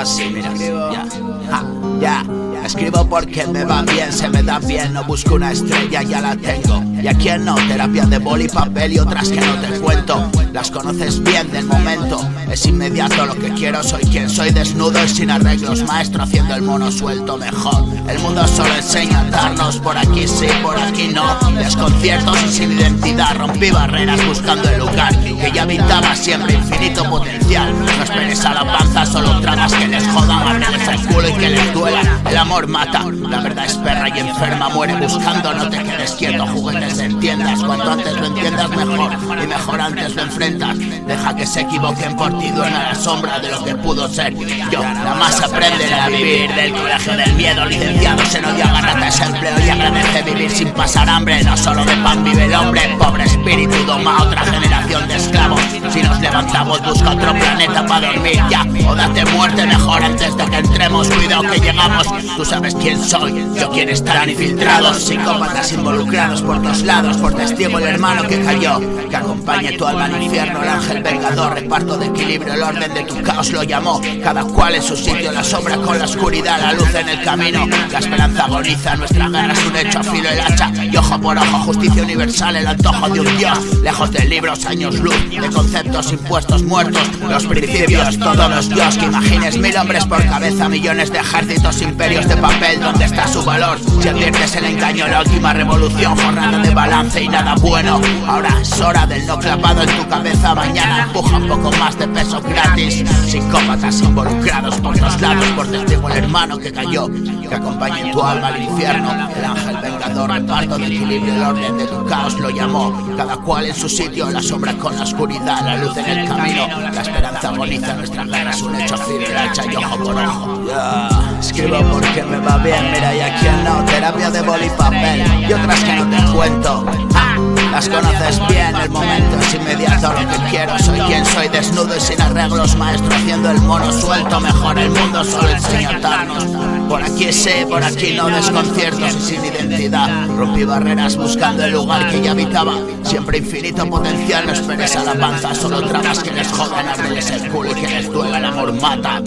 así, mira, ya. Escribo porque me va bien, se me da bien. No busco una estrella, ya la tengo. Y a quien no, terapia de boli, papel y otras que no te cuento. Las conoces bien del momento, es inmediato lo que quiero. Soy quien soy, desnudo y sin arreglos. Maestro haciendo el mono suelto mejor. El mundo solo enseña a darnos por aquí sí, por aquí no. Desconciertos y sin identidad. Rompí barreras buscando el lugar que ya habitaba siempre, infinito potencial. No esperes a la panza, solo tramas que les jodan. Abrirles el culo y que les duela. El amor mata, la verdad es perra y enferma. Muere buscando, no te quedes quieto. Juguetes entiendas, cuanto antes lo entiendas mejor. Y mejor antes lo enfrentas. Deja que se equivoquen por ti, duerme a la sombra de lo que pudo ser. Yo, nada más aprender a vivir del colegio del miedo. Licenciados en odio, agárrate a ese empleo y agradece vivir sin pasar hambre. No solo de pan vive el hombre, pobre espíritu doma otra generación de esclavos. Si nos levantamos busca otro planeta para dormir ya. O date muerte mejor antes de que entremos. Cuidado que llegamos. Tú sabes quién soy, yo quién estarán infiltrados. Psicópatas involucrados por todos lados. Por testigo el hermano que cayó. Que acompañe tu alma al infierno. El ángel vengador, reparto de equilibrio. El orden de tu caos lo llamó. Cada cual en su sitio, la sombra con la oscuridad. La luz en el camino, la esperanza agoniza. Nuestra guerra es un hecho, afilo el hacha. Y ojo por ojo, justicia universal. El antojo de un dios, lejos de libros, años luz. De conceptos impuestos muertos. Los principios, todos los dios. Que imagines 1000 hombres por cabeza. Millones de ejércitos, imperios de papel. ¿Dónde está su valor? Si adviertes el engaño, la última revolución. Jornada de balance y nada bueno. Ahora es hora del no clavado en tu cabeza. Mañana empuja un poco más de peso gratis. Psicópatas involucrados por los lados. Por testigo el hermano que cayó. Que acompañe tu alma al infierno. El ángel vengador, reparto de equilibrio. El orden de tu caos lo llamó. Cada cual en su sitio, la sombra con la oscuridad. La luz en el camino, la esperanza agoniza. Nuestra guerra es un hecho, filo el hacha y ojo por ojo. Escribo porque me va bien, mira y a quien no. Terapia de boli y papel y otras que no te cuento. Las conoces bien, el momento es inmediato lo que quiero. Soy quien soy, desnudo y sin arreglos. Maestro haciendo el mono suelto mejor. El mundo solo enseña a atarnos. Por aquí sí, por aquí no. Desconciertos y sin identidad. Rompí barreras buscando el lugar que ya habitaba. Siempre infinito potencial, no esperes a la panza. Solo tramas que les jodan, abrirles el culo y que les duela. El amor mata.